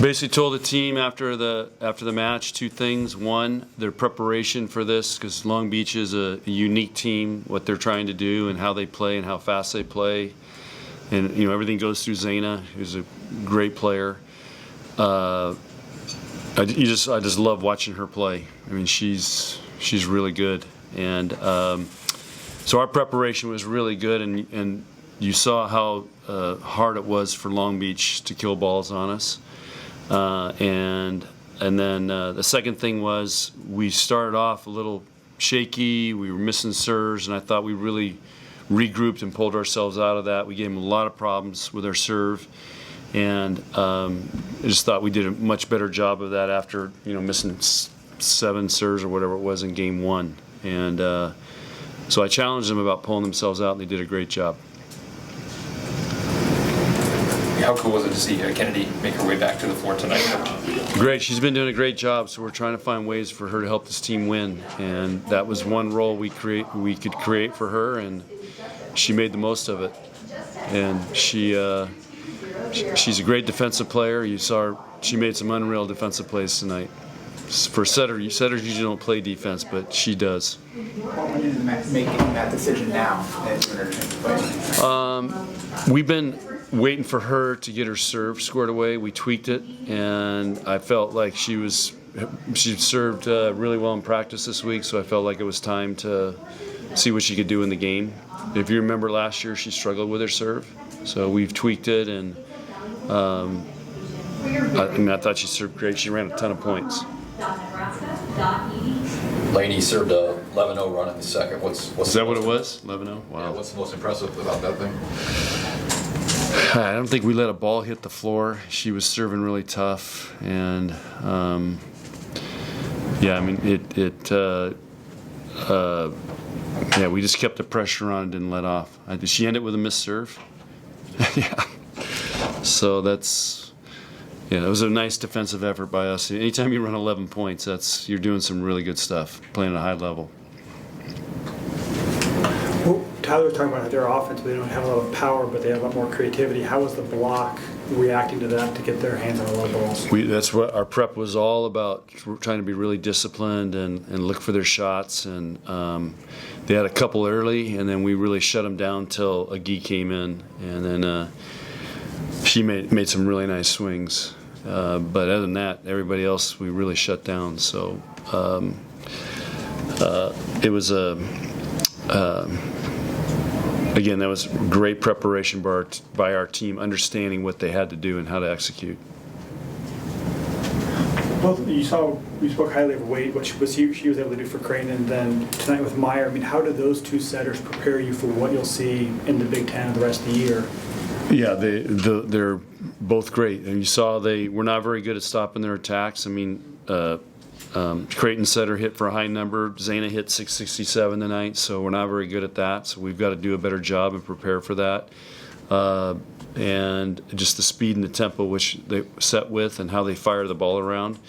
Basically told the team after the match two things. One, their preparation for this, because Long Beach is a unique team, what they're trying to do and how they play and how fast they play. And everything goes through Zana, who's a great player. I just love watching her play. I mean, she's really good. And so our preparation was really good, and you saw how hard it was for Long Beach to kill balls on us. And then the second thing was we started off a little shaky. We were missing serves, and I thought we really regrouped and pulled ourselves out of that. We gave them a lot of problems with our serve, and I just thought we did a much better job of that after missing 7 serves or whatever it was in game 1. And so I challenged them about pulling themselves out, and they did a great job. How cool was it to see Kennedy make her way back to the floor tonight? Great. She's been doing a great job, so we're trying to find ways for her to help this team win. And that was one role we could create for her, and she made the most of it. And she's a great defensive player. You saw she made some unreal defensive plays tonight. For setters usually don't play defense, but she does. What went into making that decision now? We've been waiting for her to get her serve squared away. We tweaked it, and I felt like she served really well in practice this week, so I felt like it was time to see what she could do in the game. If you remember last year, she struggled with her serve, so we've tweaked it, and I thought she served great. She ran a ton of points. Laney served a 11-0 run in the second. What's Is that what it was? 11-0? Wow. Yeah, what's the most impressive about that thing? I don't think we let a ball hit the floor. She was serving really tough, and we just kept the pressure on and didn't let off. Did she end it with a missed serve? Yeah. So it was a nice defensive effort by us. Anytime you run 11 points, you're doing some really good stuff, playing at a high level. Well, Tyler was talking about their offense, but they don't have a lot of power, but they have a lot more creativity. How was the block reacting to that to get their hands on a lot of balls? That's what our prep was all about, trying to be really disciplined and look for their shots. And they had a couple early, and then we really shut them down till Agee came in. And then she made some really nice swings. But other than that, everybody else we really shut down. So it was again, that was great preparation by our team, understanding what they had to do and how to execute. Well, you spoke highly of Wade, what she was able to do for Creighton, and then tonight with Meyer. I mean, how did those two setters prepare you for what you'll see in the Big Ten the rest of the year? Yeah, they're both great, and you saw they were not very good at stopping their attacks. I mean, Creighton setter hit for a high number. Zana hit 667 tonight, so we're not very good at that. So we've got to do a better job and prepare for that. And just the speed and the tempo which they set with and how they fire the ball around.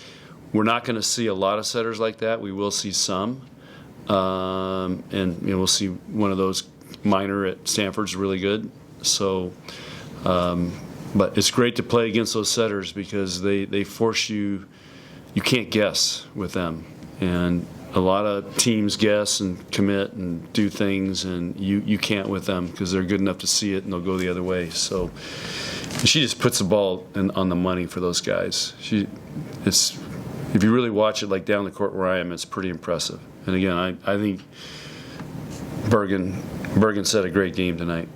We're not going to see a lot of setters like that. We will see some, and we'll see one of those. Minor at Stanford's really good. So, but it's great to play against those setters because they force you. You can't guess with them, and a lot of teams guess and commit and do things, and you can't with them because they're good enough to see it and they'll go the other way. So she just puts the ball on the money for those guys. If you really watch it like down the court where I am, it's pretty impressive. And again, I think Bergen set a great game tonight.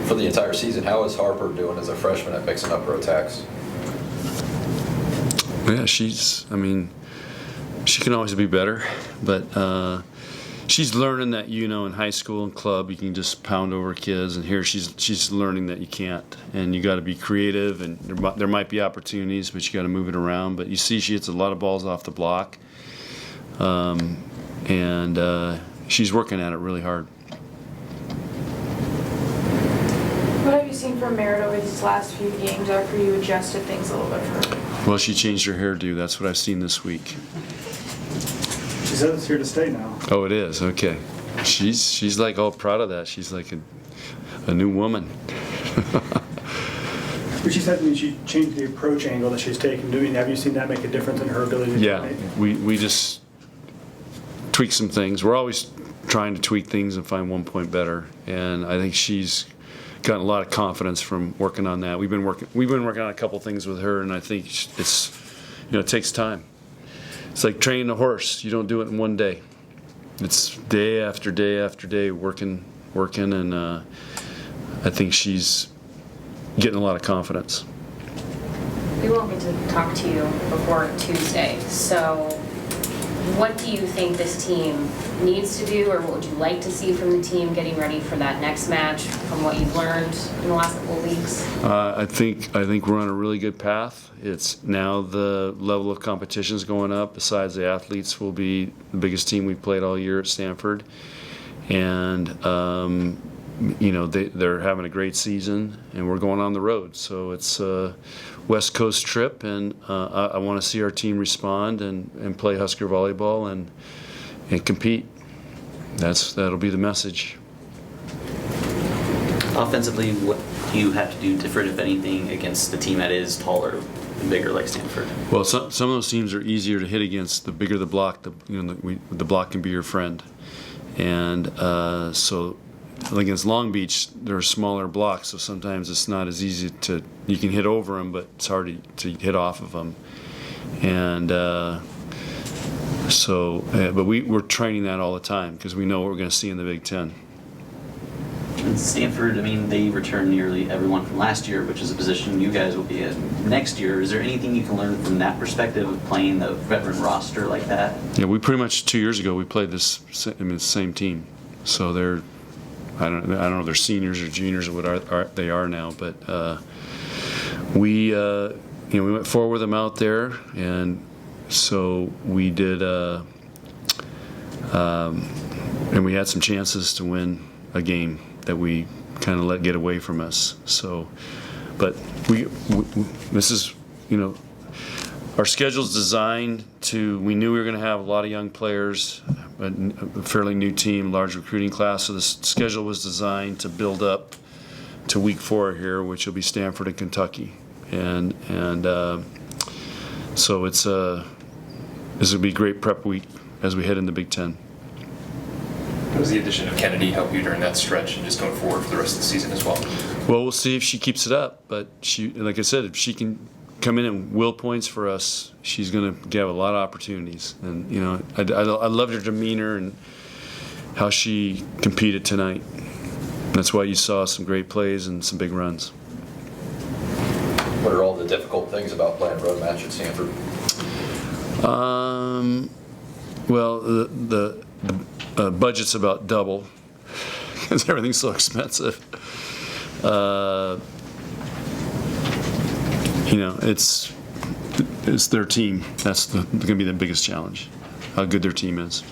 For the entire season, how is Harper doing as a freshman at mixing up her attacks? Yeah, she can always be better, but she's learning that in high school and club you can just pound over kids, and here she's learning that you can't, and you got to be creative, and there might be opportunities, but you got to move it around. But you see, she hits a lot of balls off the block, and she's working at it really hard. What have you seen from Merritt over these last few games after you adjusted things a little bit for her? Well, she changed her hairdo. That's what I've seen this week. She said it's here to stay now. Oh, it is? Okay. She's like all proud of that. She's like a new woman. But she said, I mean, she changed the approach angle that she's taken. Have you seen that make a difference in her ability to Yeah, dominate? we just tweak some things. We're always trying to tweak things and find 1 point better, and I think she's gotten a lot of confidence from working on that. We've been working on a couple things with her, and I think it's, it takes time. It's like training a horse. You don't do it in one day. It's day after day after day working, and I think she's getting a lot of confidence. We won't get to talk to you before Tuesday, so what do you think this team needs to do, or what would you like to see from the team getting ready for that next match from what you've learned in the last couple of weeks? I think we're on a really good path. It's now the level of competition is going up. Besides, the athletes will be the biggest team we've played all year at Stanford, and they're having a great season, and we're going on the road. So it's a West Coast trip, and I want to see our team respond and play Husker volleyball and compete. That'll be the message. Offensively, what do you have to do different, if anything, against the team that is taller and bigger like Stanford? Well, some of those teams are easier to hit against. The bigger the block, the block can be your friend, and so against Long Beach, there are smaller blocks, so sometimes it's not as easy to. You can hit over them, but it's hard to hit off of them, and but we're training that all the time because we know what we're going to see in the Big Ten. And Stanford, I mean, they return nearly everyone from last year, which is a position you guys will be in next year. Is there anything you can learn from that perspective of playing the veteran roster like that? Yeah, we pretty much 2 years ago we played the same team, so they're. I don't know if they're seniors or juniors or what they are now, but we went forward with them out there, and so we did, and we had some chances to win a game that we kind of let get away from us. So, but this is, our schedule's designed to. We knew we were going to have a lot of young players, a fairly new team, large recruiting class. So the schedule was designed to build up to week 4 here, which will be Stanford and Kentucky, and so this will be a great prep week as we head into Big Ten. How does the addition of Kennedy help you during that stretch and just going forward for the rest of the season as well? Well, we'll see if she keeps it up, but like I said, if she can come in and will points for us, she's going to have a lot of opportunities. And I loved her demeanor and how she competed tonight. That's why you saw some great plays and some big runs. What are all the difficult things about playing a road match at Stanford? Well, the budget's about double because everything's so expensive. It's their team. That's going to be the biggest challenge, how good their team is.